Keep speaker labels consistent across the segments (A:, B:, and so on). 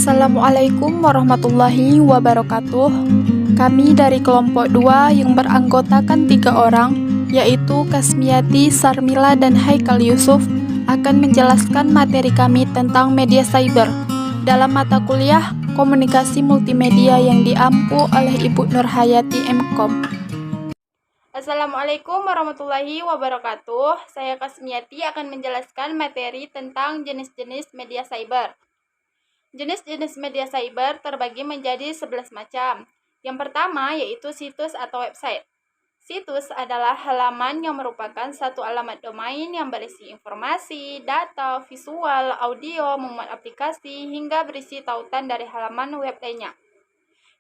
A: Assalamualaikum warahmatullahi wabarakatuh. Kami dari kelompok 2 yang beranggotakan 3 orang, yaitu Kasmiati, Sarmila, dan Haikal Yusuf, akan menjelaskan materi kami tentang media cyber dalam mata kuliah Komunikasi Multimedia yang diampu oleh Ibu Nurhayati MKom.
B: Assalamualaikum warahmatullahi wabarakatuh. Saya Kasmiati akan menjelaskan materi tentang jenis-jenis media cyber. Jenis-jenis media cyber terbagi menjadi 11 macam. Yang pertama yaitu situs atau website. Situs adalah halaman yang merupakan satu alamat domain yang berisi informasi, data, visual, audio, memuat aplikasi, hingga berisi tautan dari halaman web lainnya.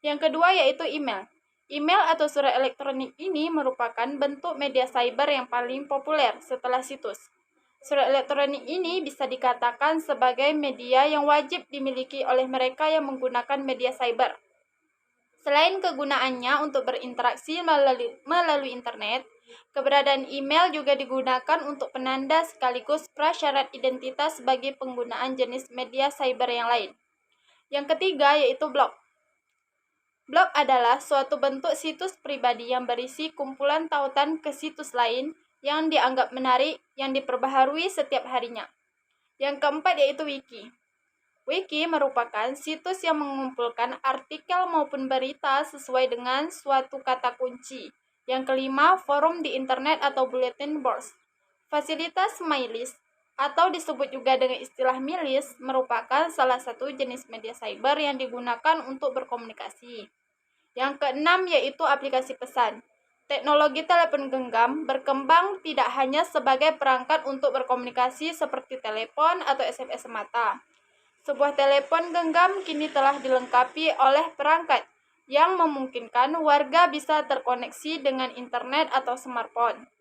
B: Yang kedua yaitu email. Email atau surat elektronik ini merupakan bentuk media cyber yang paling populer setelah situs. Surat elektronik ini bisa dikatakan sebagai media yang wajib dimiliki oleh mereka yang menggunakan media cyber. Selain kegunaannya untuk berinteraksi melalui internet, keberadaan email juga digunakan untuk penanda sekaligus prasyarat identitas bagi penggunaan jenis media cyber yang lain. Yang ketiga yaitu blog. Blog adalah suatu bentuk situs pribadi yang berisi kumpulan tautan ke situs lain yang dianggap menarik yang diperbaharui setiap harinya. Yang keempat yaitu wiki. Wiki merupakan situs yang mengumpulkan artikel maupun berita sesuai dengan suatu kata kunci. Yang kelima, forum di internet atau bulletin boards. Fasilitas MyList atau disebut juga dengan istilah milis merupakan salah satu jenis media cyber yang digunakan untuk berkomunikasi. Yang keenam yaitu aplikasi pesan. Teknologi telepon genggam berkembang tidak hanya sebagai perangkat untuk berkomunikasi seperti telepon atau SMS semata. Sebuah telepon genggam kini telah dilengkapi oleh perangkat yang memungkinkan warga bisa terkoneksi dengan internet atau smartphone.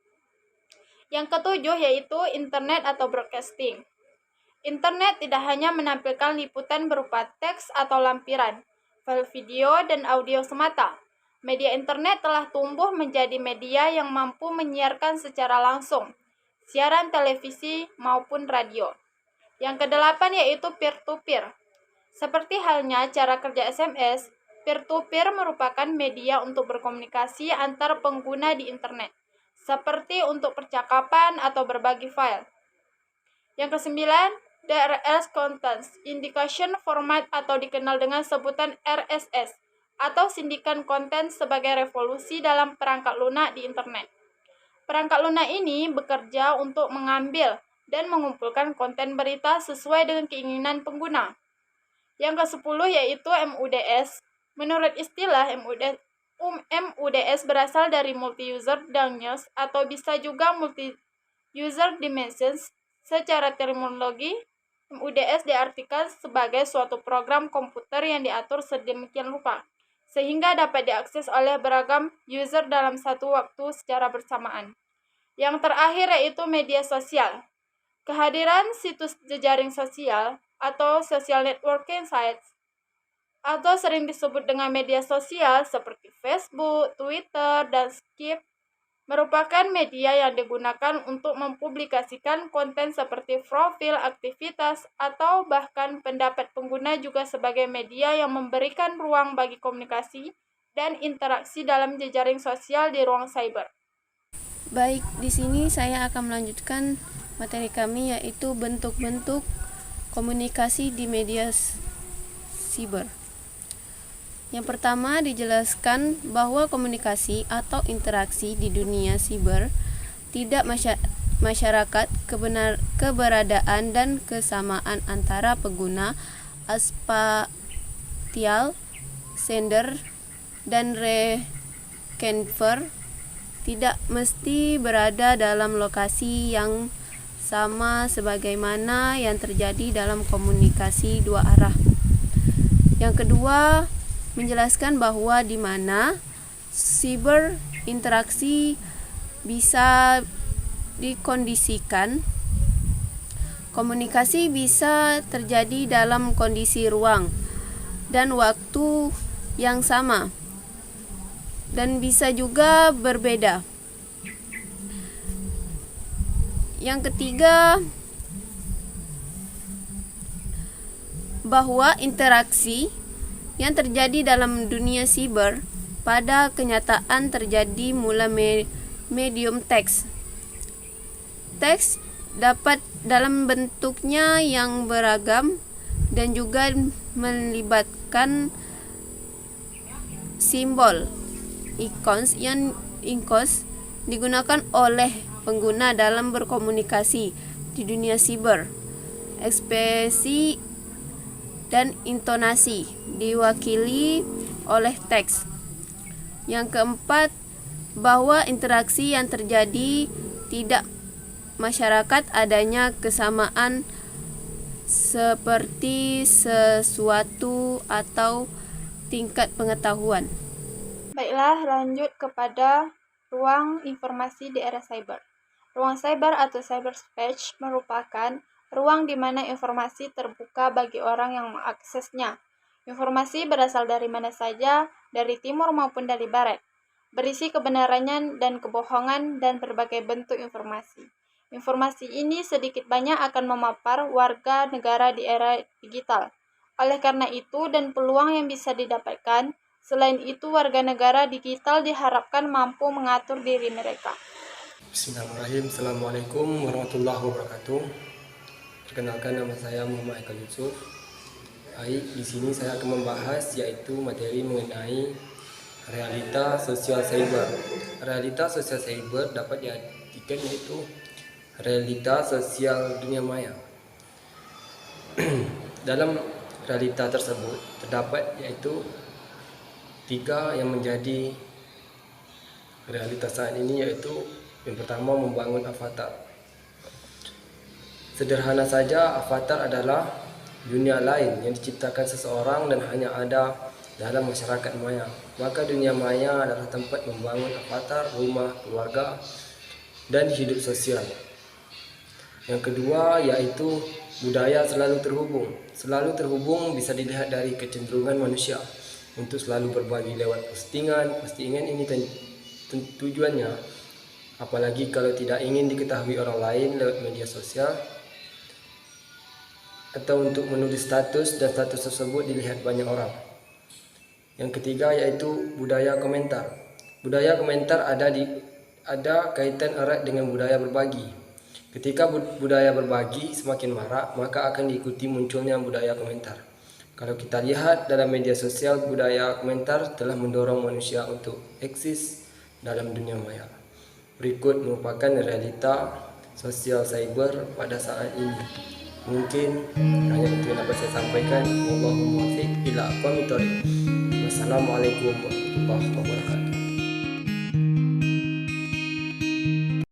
B: Yang ketujuh yaitu internet atau broadcasting. Internet tidak hanya menampilkan liputan berupa teks atau lampiran, file video dan audio semata. Media internet telah tumbuh menjadi media yang mampu menyiarkan secara langsung, siaran televisi maupun radio. Yang kedelapan yaitu peer-to-peer. Seperti halnya cara kerja SMS, peer-to-peer merupakan media untuk berkomunikasi antar pengguna di internet, seperti untuk percakapan atau berbagi file. Yang kesembilan, DRS Contents Indication Format atau dikenal dengan sebutan RSS atau sindikan konten sebagai revolusi dalam perangkat lunak di internet. Perangkat lunak ini bekerja untuk mengambil dan mengumpulkan konten berita sesuai dengan keinginan pengguna. Yang ke-10 yaitu MUDS. Menurut istilah MUDS berasal dari Multi-User Domains atau bisa juga Multi-User Dimensions. Secara terminologi, MUDS diartikan sebagai suatu program komputer yang diatur sedemikian rupa, sehingga dapat diakses oleh beragam user dalam satu waktu secara bersamaan. Yang terakhir yaitu media sosial. Kehadiran situs jejaring sosial atau social networking sites atau sering disebut dengan media sosial seperti Facebook, Twitter, dan Skype merupakan media yang digunakan untuk mempublikasikan konten seperti profil, aktivitas, atau bahkan pendapat pengguna juga sebagai media yang memberikan ruang bagi komunikasi dan interaksi dalam jejaring sosial di ruang cyber.
C: Baik, di sini saya akan melanjutkan materi kami yaitu bentuk-bentuk komunikasi di media cyber. Yang pertama dijelaskan bahwa komunikasi atau interaksi di dunia siber tidak masyarakat keberadaan dan kesamaan antara pengguna spatial, sender, dan receiver tidak mesti berada dalam lokasi yang sama sebagaimana yang terjadi dalam komunikasi dua arah. Yang kedua, menjelaskan bahwa di mana siber interaksi bisa dikondisikan, komunikasi bisa terjadi dalam kondisi ruang dan waktu yang sama dan bisa juga berbeda. Yang ketiga, bahwa interaksi yang terjadi dalam dunia siber pada kenyataan terjadi mulai medium teks. Teks dapat dalam bentuknya yang beragam dan juga melibatkan simbol, icons yang digunakan oleh pengguna dalam berkomunikasi di dunia siber. Ekspresi dan intonasi diwakili oleh teks. Yang keempat, bahwa interaksi yang terjadi tidak masyarakat adanya kesamaan seperti sesuatu atau tingkat pengetahuan.
B: Baiklah, lanjut kepada ruang informasi di era cyber. Ruang cyber atau cyberspace merupakan ruang di mana informasi terbuka bagi orang yang mengaksesnya. Informasi berasal dari mana saja, dari timur maupun dari barat. Berisi kebenarannya dan kebohongan dan berbagai bentuk informasi. Informasi ini sedikit banyak akan memapar warga negara di era digital. Oleh karena itu dan peluang yang bisa didapatkan, selain itu warga negara digital diharapkan mampu mengatur diri mereka.
D: Bismillahirrahmanirrahim. Assalamualaikum warahmatullahi wabarakatuh. Perkenalkan, nama saya Muhammad Haikal Yusuf. Baik, di sini saya akan membahas yaitu materi mengenai realita sosial cyber. Realita sosial cyber dapat diartikan yaitu realita sosial dunia maya. Dalam realita tersebut terdapat yaitu 3 yang menjadi realitas saat ini, yaitu yang pertama membangun avatar. Sederhana saja, avatar adalah dunia lain yang diciptakan seseorang dan hanya ada dalam masyarakat maya. Maka dunia maya adalah tempat membangun avatar, rumah, keluarga, dan hidup sosial. Yang kedua yaitu budaya selalu terhubung. Selalu terhubung bisa dilihat dari kecenderungan manusia untuk selalu berbagi lewat postingan. Postingan ini tujuannya, apalagi kalau tidak ingin diketahui orang lain lewat media sosial, atau untuk menulis status dan status tersebut dilihat banyak orang. Yang ketiga yaitu budaya komentar. Budaya komentar ada kaitan erat dengan budaya berbagi. Ketika budaya berbagi semakin marak, maka akan diikuti munculnya budaya komentar. Kalau kita lihat dalam media sosial, budaya komentar telah mendorong manusia untuk eksis dalam dunia maya. Berikut merupakan realita sosial cyber pada saat ini. Mungkin hanya itu yang dapat saya sampaikan. Wallahul muwaffiq ila aqwamit thoriq. Wassalamualaikum warahmatullahi wabarakatuh.